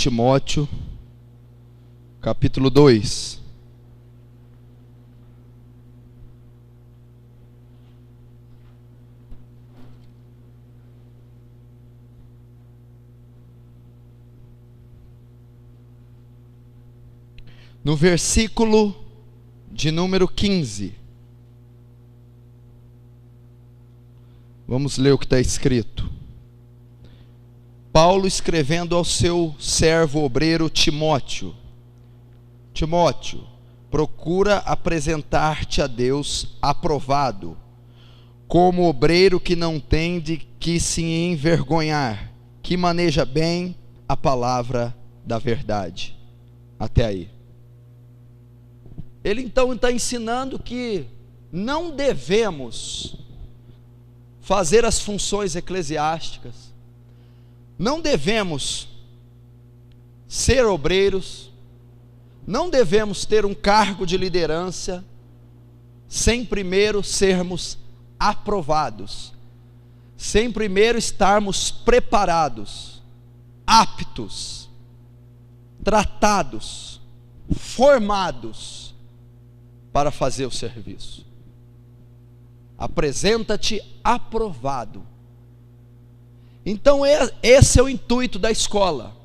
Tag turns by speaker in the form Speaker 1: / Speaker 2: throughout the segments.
Speaker 1: Timóteo, capítulo 2. No versículo de número 15. Vamos ler o que está escrito. Paulo escrevendo ao seu servo obreiro Timóteo: Timóteo, procura apresentar-te a Deus aprovado, como obreiro que não tem de que se envergonhar, que maneja bem a palavra da verdade. Até aí. Ele então está ensinando que não devemos fazer as funções eclesiásticas, não devemos ser obreiros, não devemos ter um cargo de liderança, sem primeiro sermos aprovados, sem primeiro estarmos preparados, aptos, tratados, formados para fazer o serviço. Apresenta-te aprovado. Então esse é o intuito da escola: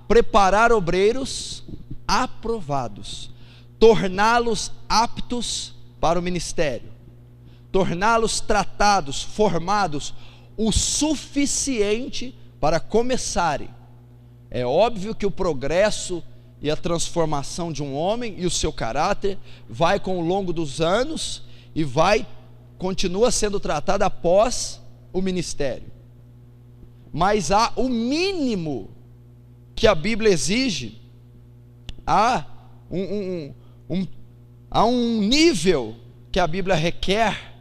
Speaker 1: preparar obreiros aprovados, torná-los aptos para o ministério, torná-los tratados, formados o suficiente para começarem. É óbvio que o progresso e a transformação de um homem e o seu caráter vai com o longo dos anos e continua sendo tratado após o ministério. Mas há o mínimo que a Bíblia exige, há um nível que a Bíblia requer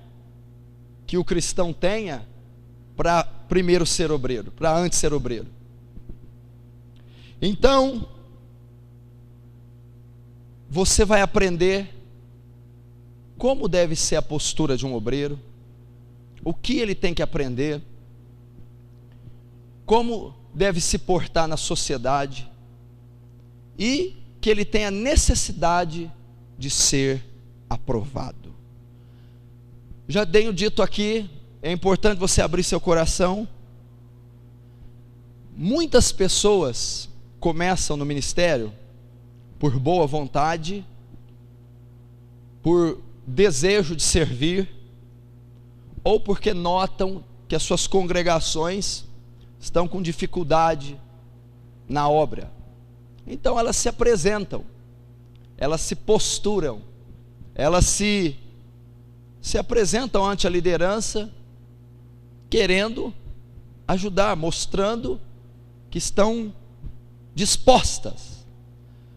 Speaker 1: que o cristão tenha para primeiro ser obreiro, para antes ser obreiro. Então, você vai aprender como deve ser a postura de um obreiro, o que ele tem que aprender, como deve se portar na sociedade, e que ele tem a necessidade de ser aprovado. Já tenho dito aqui, é importante você abrir seu coração. Muitas pessoas começam no ministério por boa vontade, por desejo de servir, ou porque notam que as suas congregações estão com dificuldade na obra. Então elas se apresentam, elas se posturam, elas se apresentam ante a liderança, querendo ajudar, mostrando que estão dispostas.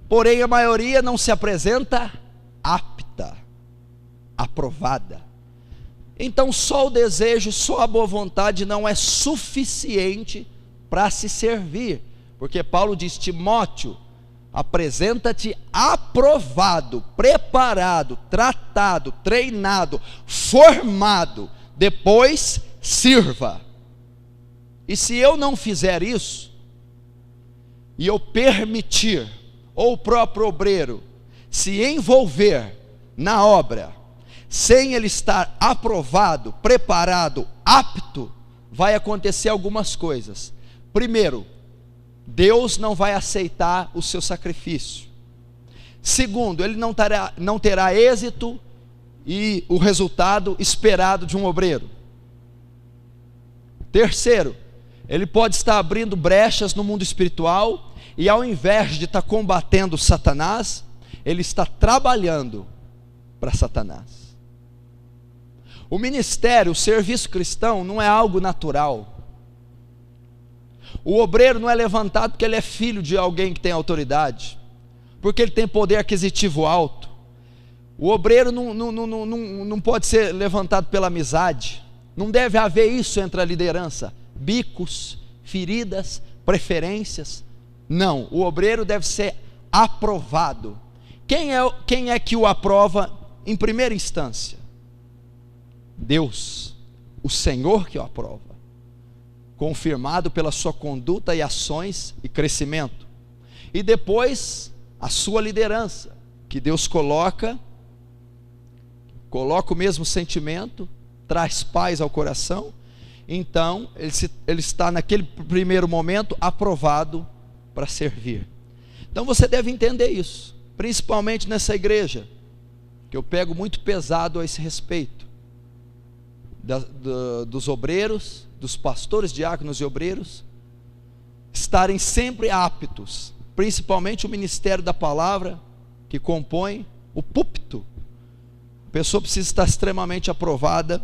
Speaker 1: Porém a maioria não se apresenta apta, aprovada. Então só o desejo, só a boa vontade não é suficiente para se servir, porque Paulo diz: Timóteo, apresenta-te aprovado, preparado, tratado, treinado, formado, depois sirva. E se eu não fizer isso, e eu permitir, ou o próprio obreiro se envolver na obra, sem ele estar aprovado, preparado, apto, vai acontecer algumas coisas. Primeiro, Deus não vai aceitar o seu sacrifício. Segundo, ele não terá êxito e o resultado esperado de um obreiro. Terceiro, ele pode estar abrindo brechas no mundo espiritual, e ao invés de estar combatendo Satanás, ele está trabalhando para Satanás. O ministério, o serviço cristão não é algo natural. O obreiro não é levantado porque ele é filho de alguém que tem autoridade, porque ele tem poder aquisitivo alto. O obreiro não pode ser levantado pela amizade. Não deve haver isso entre a liderança: bicos, feridas, preferências. Não, o obreiro deve ser aprovado. Quem é que o aprova em primeira instância? Deus, o Senhor que o aprova. confirmado pela sua conduta e ações e crescimento. E depois, a sua liderança, que Deus coloca o mesmo sentimento, traz paz ao coração. Então, ele está naquele primeiro momento aprovado para servir. Então você deve entender isso, principalmente nessa igreja, que eu pego muito pesado a esse respeito, dos obreiros, dos pastores, diáconos e obreiros, estarem sempre aptos, principalmente o ministério da palavra, que compõe o púlpito. A pessoa precisa estar extremamente aprovada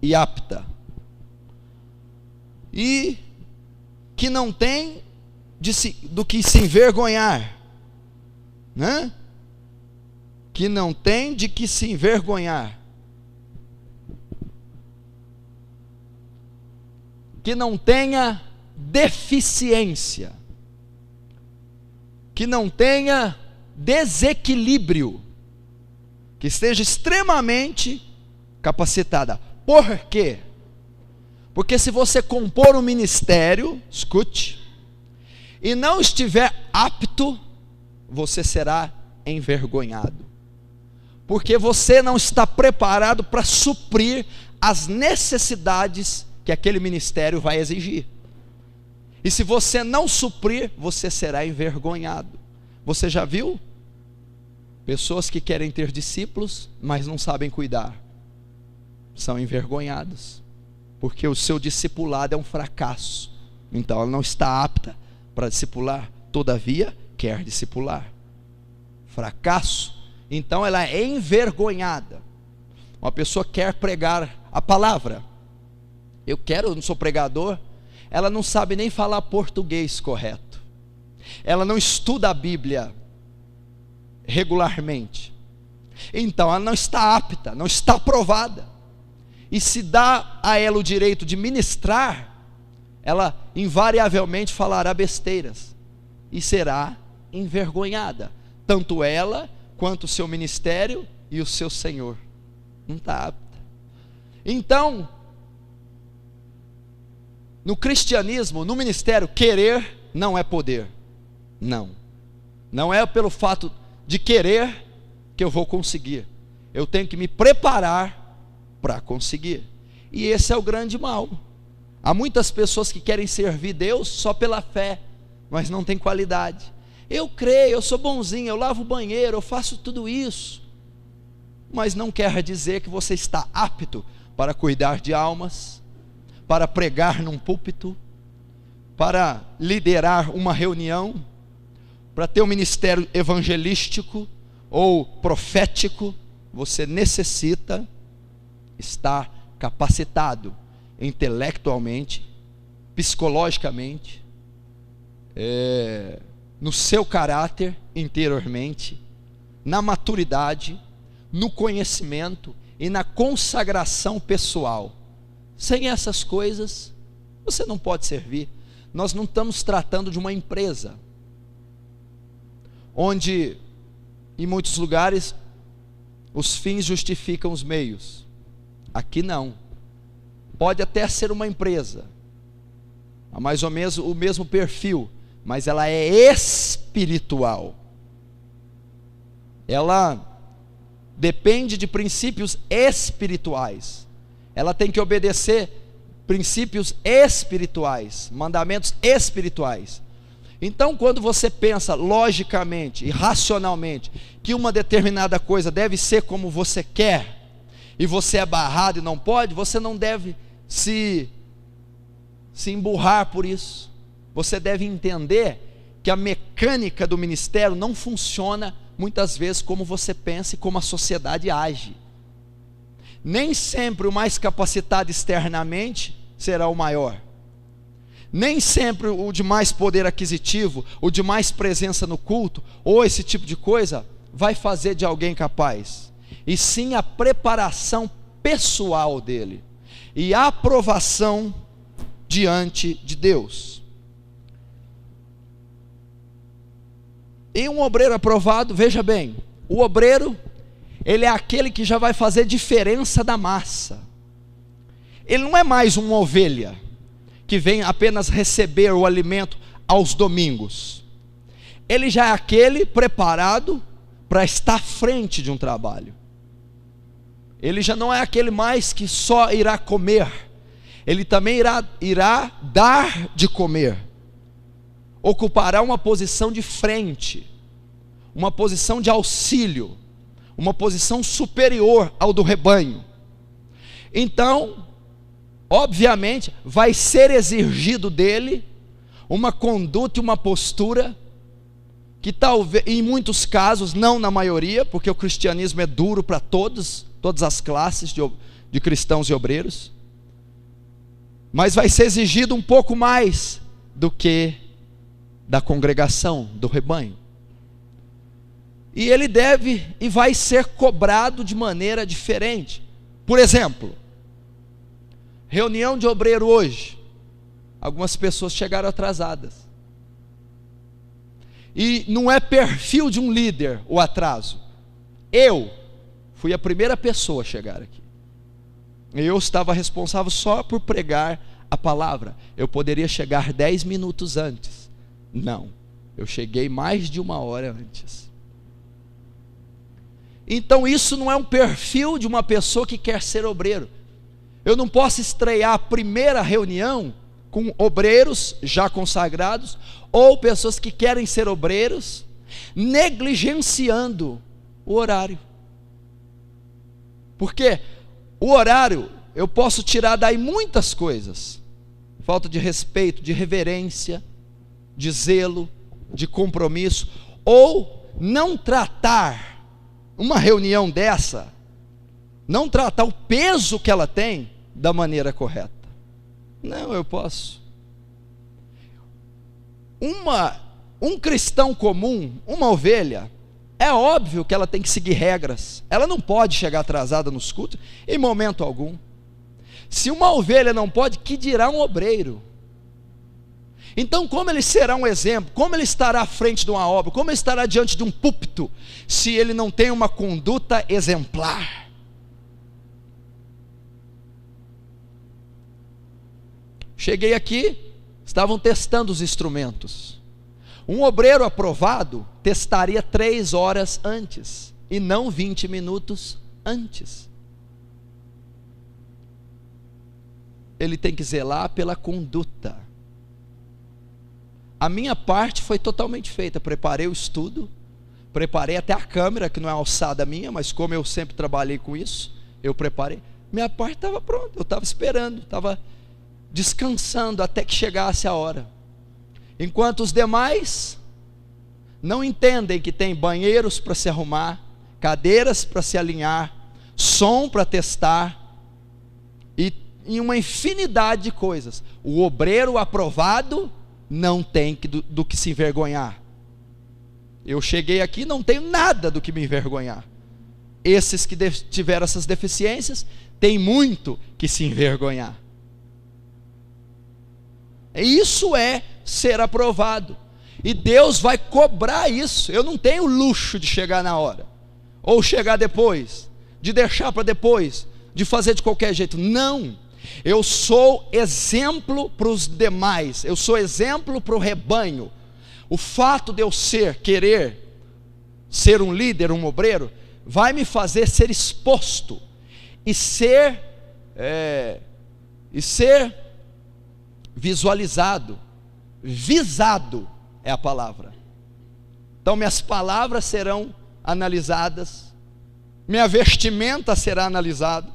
Speaker 1: e apta, e que não tem do que se envergonhar, né? Que não tem de que se envergonhar, que não tenha deficiência, que não tenha desequilíbrio, que esteja extremamente capacitada. Por quê? Porque se você compor um ministério, escute, e não estiver apto, você será envergonhado, porque você não está preparado para suprir as necessidades que aquele ministério vai exigir. E se você não suprir, você será envergonhado. Você já viu pessoas que querem ter discípulos, mas não sabem cuidar? São envergonhados, porque o seu discipulado é um fracasso. Então ela não está apta para discipular, todavia quer discipular. Fracasso, então ela é envergonhada. Uma pessoa quer pregar a palavra, eu não sou pregador, ela não sabe nem falar português correto, ela não estuda a Bíblia regularmente, então ela não está apta, não está aprovada. E se dá a ela o direito de ministrar, ela invariavelmente falará besteiras e será envergonhada, tanto ela quanto o seu ministério e o seu Senhor. Não está apta. Então, no cristianismo, no ministério, querer não é poder. Não é pelo fato de querer que eu vou conseguir. Eu tenho que me preparar para conseguir. E esse é o grande mal. Há muitas pessoas que querem servir Deus só pela fé, mas não tem qualidade. Eu creio, eu sou bonzinho, eu lavo o banheiro, eu faço tudo isso, mas não quer dizer que você está apto para cuidar de almas, para pregar num púlpito, para liderar uma reunião, para ter um ministério evangelístico ou profético. Você necessita estar capacitado intelectualmente, psicologicamente, no seu caráter interiormente, na maturidade, no conhecimento e na consagração pessoal. Sem essas coisas, você não pode servir. Nós não estamos tratando de uma empresa, onde, em muitos lugares, os fins justificam os meios. Aqui não. Pode até ser uma empresa, mais ou menos o mesmo perfil, mas ela é espiritual. Ela depende de princípios espirituais. Ela tem que obedecer princípios espirituais, mandamentos espirituais. Então, quando você pensa logicamente e racionalmente que uma determinada coisa deve ser como você quer, e você é barrado e não pode, você não deve se emburrar por isso. Você deve entender que a mecânica do ministério não funciona muitas vezes como você pensa e como a sociedade age. Nem sempre o mais capacitado externamente será o maior. Nem sempre o de mais poder aquisitivo, o de mais presença no culto, ou esse tipo de coisa, vai fazer de alguém capaz. E sim a preparação pessoal dele e a aprovação diante de Deus. E um obreiro aprovado, veja bem, o obreiro, ele é aquele que já vai fazer diferença da massa. Ele não é mais uma ovelha que vem apenas receber o alimento aos domingos. Ele já é aquele preparado para estar à frente de um trabalho. Ele já não é aquele mais que só irá comer, ele também irá dar de comer. Ocupará uma posição de frente, uma posição de auxílio, uma posição superior ao do rebanho. Então, obviamente, vai ser exigido dele uma conduta e uma postura que talvez, em muitos casos, não na maioria, porque o cristianismo é duro para todas as classes de cristãos e obreiros, mas vai ser exigido um pouco mais do que da congregação, do rebanho. E ele deve e vai ser cobrado de maneira diferente. Por exemplo, reunião de obreiro hoje, algumas pessoas chegaram atrasadas. E não é perfil de um líder o atraso. Eu fui a primeira pessoa a chegar aqui. Eu estava responsável só por pregar a palavra. Eu poderia chegar 10 minutos antes. Não, eu cheguei mais de 1 hora antes. Então isso não é um perfil de uma pessoa que quer ser obreiro. Eu não posso estrear a primeira reunião com obreiros já consagrados, ou pessoas que querem ser obreiros, negligenciando o horário. Porque o horário, eu posso tirar daí muitas coisas: falta de respeito, de reverência, de zelo, de compromisso, ou não tratar uma reunião dessa, não tratar o peso que ela tem da maneira correta. Não, eu posso. Um cristão comum, uma ovelha, é óbvio que ela tem que seguir regras. Ela não pode chegar atrasada nos cultos em momento algum. Se uma ovelha não pode, que dirá um obreiro? Então, como ele será um exemplo? Como ele estará à frente de uma obra? Como ele estará diante de um púlpito, se ele não tem uma conduta exemplar? Cheguei aqui, estavam testando os instrumentos. Um obreiro aprovado testaria 3 horas antes, e não 20 minutos antes. Ele tem que zelar pela conduta. A minha parte foi totalmente feita. Preparei o estudo, preparei até a câmera, que não é alçada minha, mas como eu sempre trabalhei com isso, eu preparei. Minha parte estava pronta, eu estava esperando, estava descansando até que chegasse a hora. Enquanto os demais não entendem que tem banheiros para se arrumar, cadeiras para se alinhar, som para testar, e uma infinidade de coisas. O obreiro aprovado não tem do que se envergonhar. Eu cheguei aqui, não tenho nada do que me envergonhar. Esses que tiveram essas deficiências têm muito que se envergonhar. Isso é ser aprovado, e Deus vai cobrar isso. Eu não tenho luxo de chegar na hora, ou chegar depois, de deixar para depois, de fazer de qualquer jeito. Não, eu sou exemplo para os demais, eu sou exemplo para o rebanho. O fato de eu querer ser um líder, um obreiro, vai me fazer ser exposto, e ser visualizado, visado é a palavra. Então minhas palavras serão analisadas, minha vestimenta será analisada,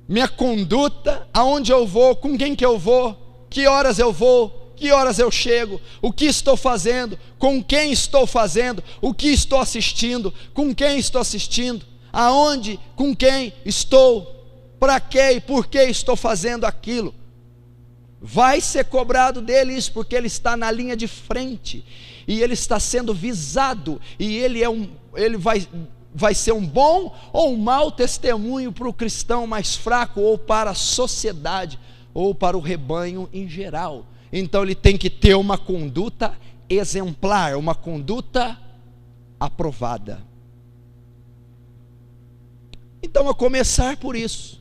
Speaker 1: minha conduta, aonde eu vou, com quem que eu vou, que horas eu vou, que horas eu chego, o que estou fazendo, com quem estou fazendo, o que estou assistindo, com quem estou assistindo, aonde, com quem estou, para que e por que estou fazendo aquilo. Vai ser cobrado dele isso, porque ele está na linha de frente, e ele está sendo visado, e ele vai ser um bom ou um mau testemunho para o cristão mais fraco, ou para a sociedade, ou para o rebanho em geral. Então ele tem que ter uma conduta exemplar, uma conduta aprovada. Então, a começar por isso,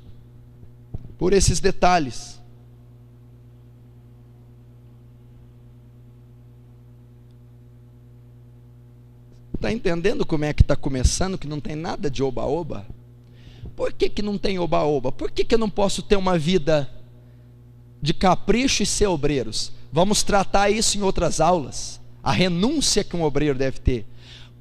Speaker 1: por esses detalhes. está entendendo como é que está começando, que não tem nada de oba-oba? Por que não tem oba-oba? Por que eu não posso ter uma vida de capricho e ser obreiros? Vamos tratar isso em outras aulas. A renúncia que um obreiro deve ter.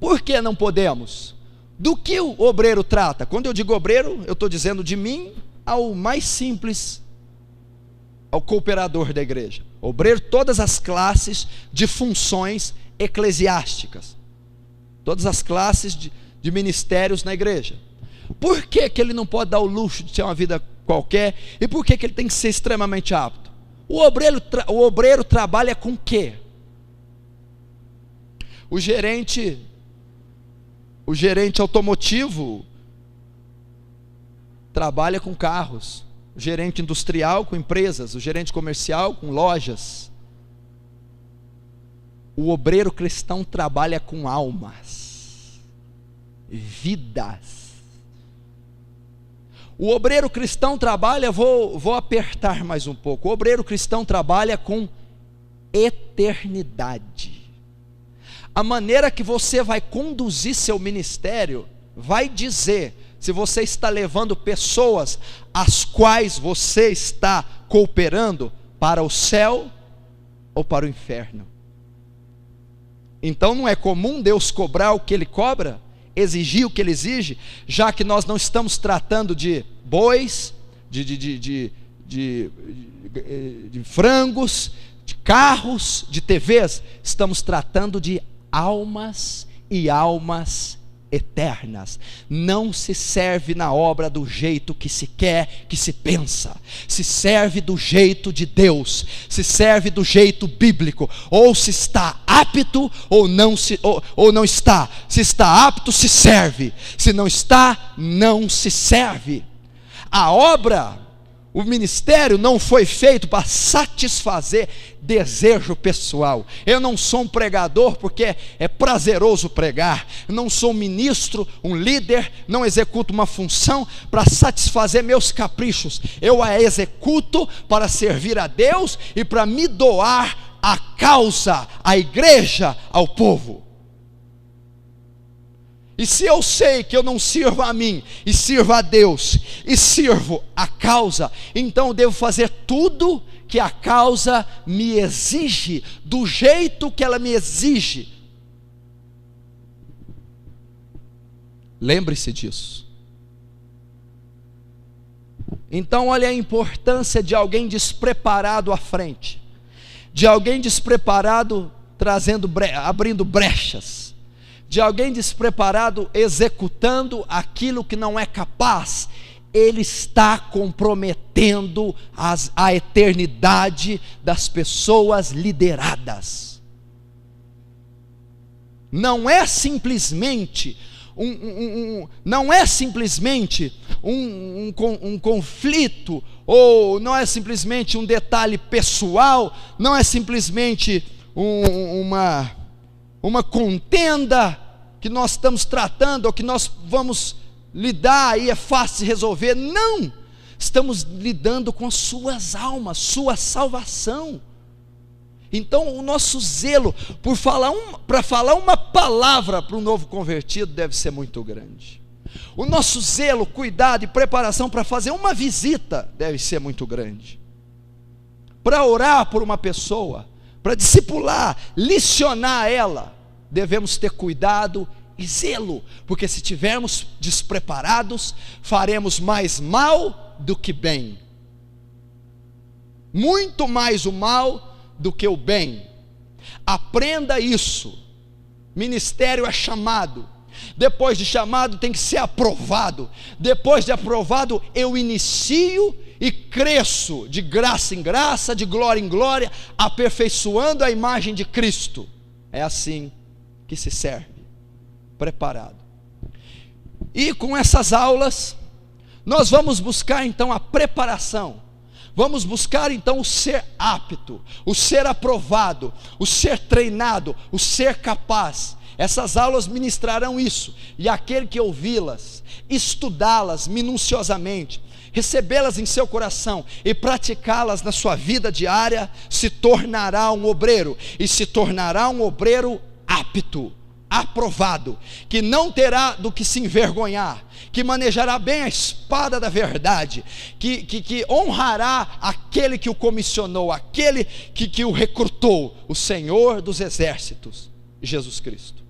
Speaker 1: Por que não podemos? Do que o obreiro trata? Quando eu digo obreiro, eu estou dizendo de mim ao mais simples, ao cooperador da igreja. Obreiro, todas as classes de funções eclesiásticas, todas as classes de ministérios na igreja. Por que ele não pode dar o luxo de ter uma vida qualquer? E por que ele tem que ser extremamente apto? O obreiro trabalha com o quê? O gerente automotivo trabalha com carros, o gerente industrial com empresas, o gerente comercial com lojas. O obreiro cristão trabalha com almas, vidas. O obreiro cristão trabalha, vou apertar mais um pouco, o obreiro cristão trabalha com eternidade. A maneira que você vai conduzir seu ministério vai dizer se você está levando pessoas as quais você está cooperando para o céu ou para o inferno. Então não é comum Deus cobrar o que Ele cobra, exigir o que Ele exige, já que nós não estamos tratando de bois, de frangos, de carros, de TVs, estamos tratando de almas e almas eternas. Não se serve na obra do jeito que se quer, que se pensa. Se serve do jeito de Deus, se serve do jeito bíblico. Ou se está apto ou não está. Se está apto, se serve. Se não está, não se serve. A obra, o ministério não foi feito para satisfazer desejo pessoal. Eu não sou um pregador porque é prazeroso pregar. Eu não sou um ministro, um líder, não executo uma função para satisfazer meus caprichos. Eu a executo para servir a Deus e para me doar à causa, à igreja, ao povo. E se eu sei que eu não sirvo a mim, e sirvo a Deus, e sirvo a causa, então eu devo fazer tudo que a causa me exige, do jeito que ela me exige. Lembre-se disso. Então olha a importância de alguém despreparado à frente, de alguém despreparado abrindo brechas, de alguém despreparado executando aquilo que não é capaz. Ele está comprometendo a eternidade das pessoas lideradas. Não é simplesmente um conflito, ou não é simplesmente um detalhe pessoal, não é simplesmente uma contenda que nós estamos tratando, ou que nós vamos lidar e é fácil de resolver. Não, estamos lidando com as suas almas, sua salvação. Então o nosso zelo para falar uma palavra para um novo convertido deve ser muito grande. O nosso zelo, cuidado e preparação para fazer uma visita deve ser muito grande. Para orar por uma pessoa, para discipular, licionar ela, devemos ter cuidado e zelo, porque se estivermos despreparados, faremos mais mal do que bem, muito mais o mal do que o bem. Aprenda isso. Ministério é chamado, depois de chamado tem que ser aprovado, depois de aprovado eu inicio e cresço de graça em graça, de glória em glória, aperfeiçoando a imagem de Cristo. É assim que se serve, preparado. E com essas aulas nós vamos buscar então a preparação, vamos buscar então o ser apto, o ser aprovado, o ser treinado, o ser capaz. Essas aulas ministrarão isso, e aquele que ouvi-las, estudá-las minuciosamente, recebê-las em seu coração e praticá-las na sua vida diária, se tornará um obreiro, e se tornará um obreiro apto aprovado, que não terá do que se envergonhar, que manejará bem a espada da verdade, que honrará aquele que o comissionou, aquele que o recrutou, o Senhor dos exércitos, Jesus Cristo.